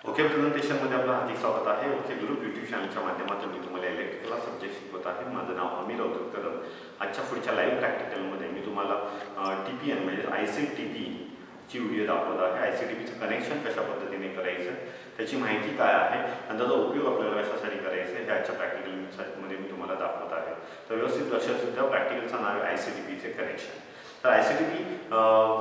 Okay प्रेझेंटेशनमध्ये आपलं हार्दिक स्वागत आहे. ओके ग्रुप यूट्यूब चॅनलच्या माध्यमातून मी तुम्हाला इलेक्ट्रिकल सब्जेक्ट शिकवत आहे. माझं नाव अमीर अवधूत कदम. आजच्या पुढच्या लाईव्ह प्रॅक्टिकलमध्ये मी तुम्हाला TPN म्हणजे ICTPची व्हिडिओ दाखवत आहे. ICTPचं कनेक्शन कशा पद्धतीने करायचं, त्याची माहिती काय आहे आणि त्याचा उपयोग आपल्याला कशासाठी करायचा आहे, ह्याच्या प्रॅक्टिकलमध्ये मी तुम्हाला दाखवत आहे. तर व्यवस्थित लक्षात सुद्धा प्रॅक्टिकलचं नाव आहे ICTPचे कनेक्शन. तर ICTP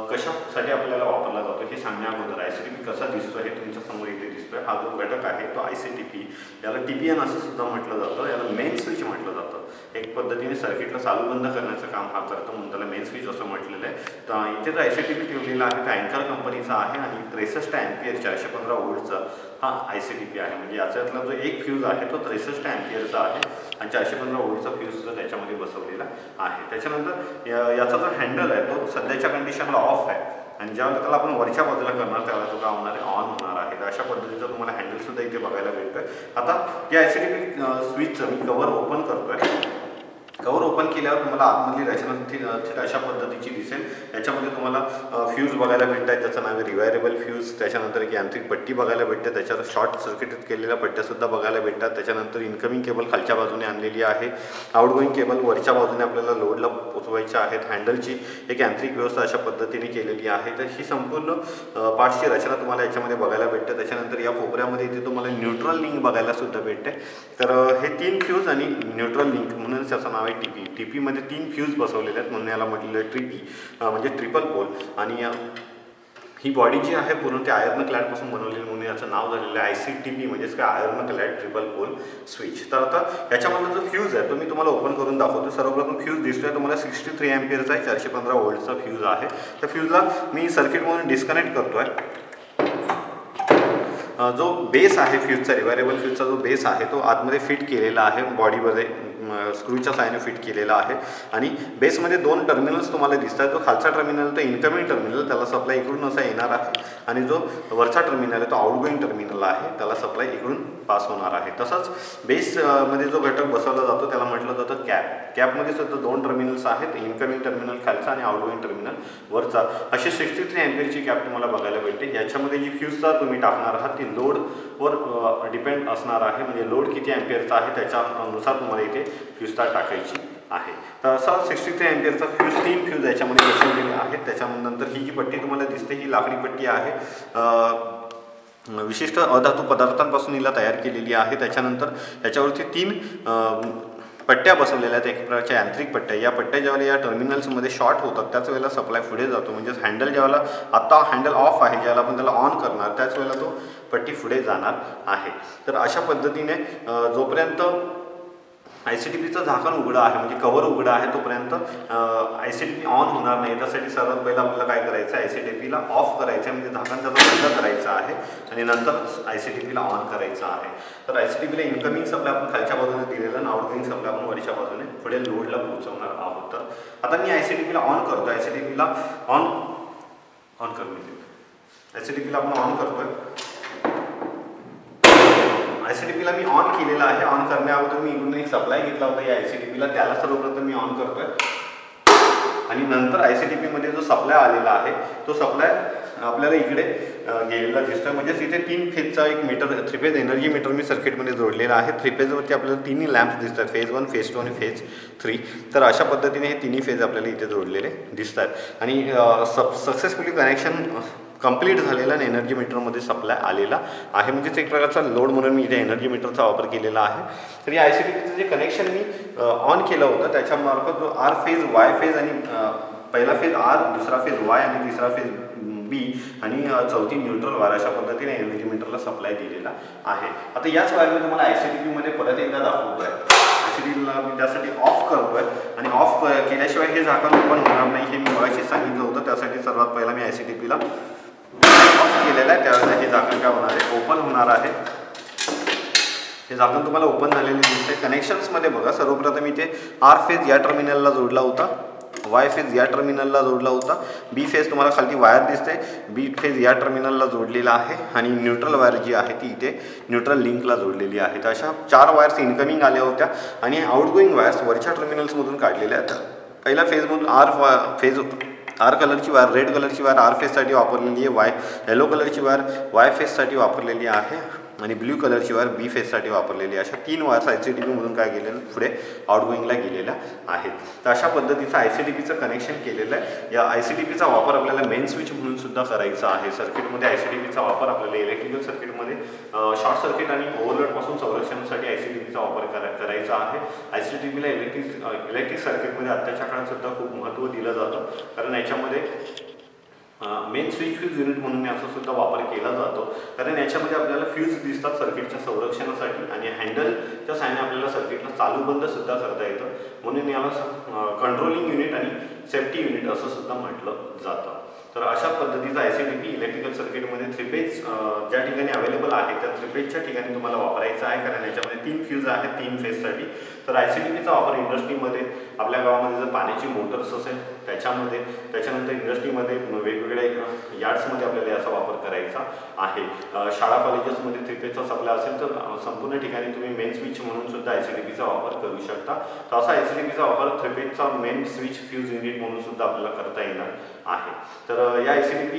कशासाठी आपल्याला वापरला जातो हे सांगण्या अगोदर ICTP कसा दिसतो हे तुमच्या समोर इथे दिसतोय. हा जो घटक आहे तो ICTP, याला TPN असं सुद्धा म्हटलं जातं. याला मेन स्विच म्हटलं जातं. एक पद्धतीने सर्किटला चालू बंद करण्याचं काम हा करतो म्हणून त्याला मेन स्विच असं म्हटलेलं आहे. तर इथे जो ICTP ठेवलेला आहे तो अँकर कंपनीचा आहे आणि 63 अँपियर 415 वोल्टचा हा ICTP आहे. म्हणजे याच्यातला जो एक फ्यूज आहे तो 63 अँपियरचा आहे आणि 415 वोल्टचा फ्यूज सुद्धा त्याच्यामध्ये बसवलेला आहे. त्याच्यानंतर याचा जो हँडल आहे तो सध्याच्या कंडिशनला ऑफ आहे आणि जेव्हा त्याला आपण वरच्या बाजूला करणार त्यावेळेला तो काय होणार आहे, ऑन होणार आहे. तर अशा पद्धतीचं तुम्हाला हँडल सुद्धा इथे बघायला भेटतोय. आता या ICTP स्विचचं मी कव्हर ओपन करतोय. कव्हर ओपन केल्यावर तुम्हाला आतमधली रचना अशा पद्धतीची दिसेल. याच्यामध्ये तुम्हाला फ्यूज बघायला भेटत आहेत, ज्याचं नाव आहे रिवायरेबल फ्यूज. त्याच्यानंतर एक यांत्रिक पट्टी बघायला भेटते, त्याच्यावर शॉर्ट सर्किटेड केलेल्या पट्ट्यासुद्धा बघायला भेटतात. त्याच्यानंतर इनकमिंग केबल खालच्या बाजूने आणलेली आहे. आउटगोईंग केबल वरच्या बाजूने आपल्याला लोडला पोचवायच्या आहेत. हँडलची एक यांत्रिक व्यवस्था अशा पद्धतीने केलेली आहे. तर ही संपूर्ण पार्ट्सची रचना तुम्हाला याच्यामध्ये बघायला भेटते. त्याच्यानंतर या कोपऱ्यामध्ये इथे तुम्हाला न्यूट्रल लिंक बघायला सुद्धा भेटते. तर हे 3 फ्यूज आणि न्यूट्रल लिंक म्हणून त्याचं नाव आहे TP मध्ये 3 फ्यूज बसवलेले आहेत म्हणून याला म्हटलेलं आहे TP म्हणजे ट्रिपल पोल. आणि ही बॉडी जी आहे पूर्ण ते आयर्न क्लॅडपासून बनवलेली म्हणून याचं नाव झालेलं आहे ICTP म्हणजेच काय आयर्न क्लॅड ट्रिपल पोल स्विच. तर आता याच्यामधला जो फ्यूज आहे तो मी तुम्हाला ओपन करून दाखवतो. सर्वप्रथम फ्यूज दिसतोय तुम्हाला 63 अँपियरचा आहे, 415 वोल्टचा फ्यूज आहे. त्या फ्यूजला मी सर्किटमधून डिस्कनेक्ट करतोय. जो बेस आहे फ्यूजचा, रिवायरेबल फ्यूजचा जो बेस आहे तो आतमध्ये फिट केलेला आहे, बॉडीमध्ये स्क्रूच्या साहाय्याने फिट केलेला आहे. आणि बेसमध्ये 2 टर्मिनल्स तुम्हाला दिसतात. जो खालचा टर्मिनल तो इनकमिंग टर्मिनल, त्याला सप्लाय इकडून असा येणार आहे आणि जो वरचा टर्मिनल आहे तो आउटगोईंग टर्मिनल आहे, त्याला सप्लाय इकडून पास होणार आहे. तसंच बेसमध्ये जो घटक बसवला जातो त्याला म्हटलं जातं कॅप. कॅपमध्ये सुद्धा 2 टर्मिनल्स आहेत, इनकमिंग टर्मिनल खालचा आणि आउटगोईंग टर्मिनल वरचा. अशी 63 अँपियरची कॅप तुम्हाला बघायला भेटते. याच्यामध्ये जी फ्यूजचा तुम्ही टाकणार आहात ती लोडवर डिपेंड असणार आहे. म्हणजे लोड किती अँपियरचा आहे त्याच्यानुसार तुम्हाला इथे फ्यूज तार टाकायची आहे. तर असा 63 अँपियरचा फ्यूज 3 फ्यूज याच्यामध्ये बसवलेले आहेत. त्याच्यानंतर ही जी पट्टी तुम्हाला दिसते ही लाकडी पट्टी आहे, विशिष्ट अधातू पदार्थांपासून हिला तयार केलेली आहे. त्याच्यानंतर याच्यावरती 3 पट्ट्या बसवलेल्या आहेत, एक प्रकारच्या यांत्रिक पट्ट्या. या पट्ट्या ज्यावेळेला या टर्मिनल्समध्ये शॉर्ट होतात त्याच वेळेला सप्लाय पुढे जातो. म्हणजेच हँडल ज्यावेळेला आता हँडल ऑफ आहे, ज्यावेळेला आपण त्याला ऑन करणार त्याच वेळेला तो पट्टी पुढे जाणार आहे. तर अशा पद्धतीने जोपर्यंत ICTPचं झाकण उघडं आहे म्हणजे कव्हर उघडं आहे तोपर्यंत ICTP ऑन होणार नाही. त्यासाठी सर्वात पहिलं आपल्याला काय करायचं आहे, ICTPला ऑफ करायचं आहे म्हणजे झाकण त्याचं बंद करायचं आहे आणि नंतरच ICTPला ऑन करायचं आहे. तर ICTPला इनकमिंग सप्लाय आपण खालच्या बाजूने दिलेलं आणि आउटगोईंग सप्लाय आपण वरच्या बाजूने पुढे लोडला पोहोचवणार आहोत. तर आता मी ICTPला ऑन करतो. ICTPला ऑन करून ICTPला आपण ऑन करतोय. ICTPला मी ऑन केलेला आहे. ऑन करण्याअगोदर मी इकडून एक सप्लाय घेतला होता या ICTPला, त्याला सर्वप्रथम मी ऑन करतोय आणि नंतर ICTPमध्ये जो सप्लाय आलेला आहे तो सप्लाय आपल्याला इकडे गेलेला दिसतोय. म्हणजेच इथे 3 फेजचा एक मीटर, 3 फेज एनर्जी मीटर मी सर्किटमध्ये जोडलेला आहे. 3 फेजवरती आपल्याला 3 लॅम्प्स दिसतात, फेज 1, फेज 2 आणि फेज 3. तर अशा पद्धतीने हे 3 फेज आपल्याला इथे जोडलेले दिसतात आणि सक्सेसफुली कनेक्शन कंप्लीट झालेला आणि एनर्जी मीटरमध्ये सप्लाय आलेला आहे. म्हणजेच एक प्रकारचा लोड म्हणून मी इथे एनर्जी मीटरचा वापर केलेला आहे. तर या ICTPचं जे कनेक्शन मी ऑन केलं होतं त्याच्यामार्फत जो R फेज, Y फेज आणि पहिला फेज R, दुसरा फेज Y आणि तिसरा फेज B आणि चौथी न्यूट्रल वायर अशा पद्धतीने एनर्जी मीटरला सप्लाय दिलेला आहे. आता याच वायर मी तुम्हाला ICTPमध्ये परत एकदा दाखवतोय. ICTPला मी त्यासाठी ऑफ करतोय आणि ऑफ केल्याशिवाय हे झाकण ओपन होणार नाही हे मी मगाशी सांगितलं होतं. त्यासाठी सर्वात पहिला मी ICTPला ऑफ केलेला आहे, त्यावेळेला हे झाकण काय होणार आहे, ओपन होणार आहे. हे झाकण तुम्हाला ओपन झालेले दिसते. कनेक्शन्समध्ये बघा, सर्वप्रथम इथे R फेज या टर्मिनलला जोडला होता, Y फेज या टर्मिनलला जोडला होता, B फेज तुम्हाला खाली वायर दिसते, B फेज या टर्मिनलला जोडलेला आहे आणि न्यूट्रल वायर जी आहे ती इथे न्यूट्रल लिंकला जोडलेली आहे. तर अशा 4 वायर्स इनकमिंग आल्या होत्या आणि आउटगोईंग वायर्स वरच्या टर्मिनल्समधून काढलेल्या आहेत. पहिल्या फेजमधून आर कलरची वायर, रेड कलरची वायर आर फेससाठी वापरलेली आहे, येलो कलरची वायर वाय फेससाठी वापरलेली आहे आणि ब्ल्यू कलरची वायर बी फेससाठी वापरलेली आहे. अशा 3 वायर्स ICTP-मधून काय गेलेलं पुढे आउटगोईंगला गेलेल्या आहेत. तर अशा पद्धतीचं ICTPचं कनेक्शन केलेलं आहे. या ICTPचा वापर आपल्याला मेन स्विच म्हणून सुद्धा करायचा आहे. सर्किटमध्ये ICTPचा वापर आपल्याला इलेक्ट्रिकल सर्किटमध्ये शॉर्ट सर्किट आणि ओव्हरलोडपासून संरक्षणासाठी ICTPचा वापर करायचा आहे. ICTPला इलेक्ट्रिक सर्किटमध्ये आत्ताच्या काळात सुद्धा खूप महत्त्व दिलं जातं, कारण याच्यामध्ये मेन स्विच फ्यूज युनिट म्हणून याचा सुद्धा वापर केला जातो, कारण याच्यामध्ये आपल्याला फ्यूज दिसतात सर्किटच्या संरक्षणासाठी आणि हँडलच्या साहाय्याने आपल्याला सर्किटला चालू बंद सुद्धा करता येतं, म्हणून याला कंट्रोलिंग युनिट आणि सेफ्टी युनिट असं सुद्धा म्हटलं जातं. तर अशा पद्धतीचा ICTP इलेक्ट्रिकल सर्किटमध्ये 3 फेज ज्या ठिकाणी अवेलेबल आहे त्या 3 फेजच्या ठिकाणी तुम्हाला वापरायचा आहे, कारण याच्यामध्ये 3 फ्यूज आहेत 3 फेजसाठी. तर ICTPचा वापर इंडस्ट्रीमध्ये, आपल्या गावामध्ये जर पाण्याची मोटर्स असेल त्याच्यामध्ये, त्याच्यानंतर इंडस्ट्रीमध्ये वेगवेगळ्या यार्ड्समध्ये आपल्याला याचा वापर करायचा आहे. शाळा कॉलेजेसमध्ये 3 फेजचा सप्लाय असेल तर संपूर्ण ठिकाणी तुम्ही मेन स्विच म्हणून सुद्धा ICTPचा वापर करू शकता. तर असा ICTPचा वापर 3 फेजचा मेन स्विच फ्यूज युनिट म्हणून सुद्धा आपल्याला करता येणार आहे. तर या ICTP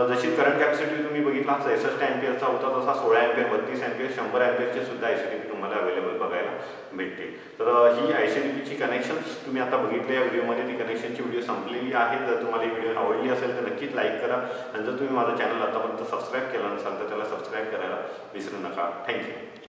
जशी करंट कॅपॅसिटी तुम्ही बघितला 66 अँपिअरचा होता, तसा 16 अँपिअर, 32 अँपिअर, 100 अँपिअरचे सुद्धा ICTP तुम्हाला अवेलेबल बघायला भेटतील. तर ही ICTPची कनेक्शन्स तुम्ही आता बघितले या व्हिडिओमध्ये, ती कनेक्शनची व्हिडिओ संपलेली आहे. जर तुम्हाला ही व्हिडिओ आवडली असेल तर नक्कीच लाईक करा आणि जर तुम्ही माझं चॅनल आतापर्यंत सबस्क्राईब केला नसाल तर त्याला सबस्क्राईब करायला विसरू नका. थँक्यू.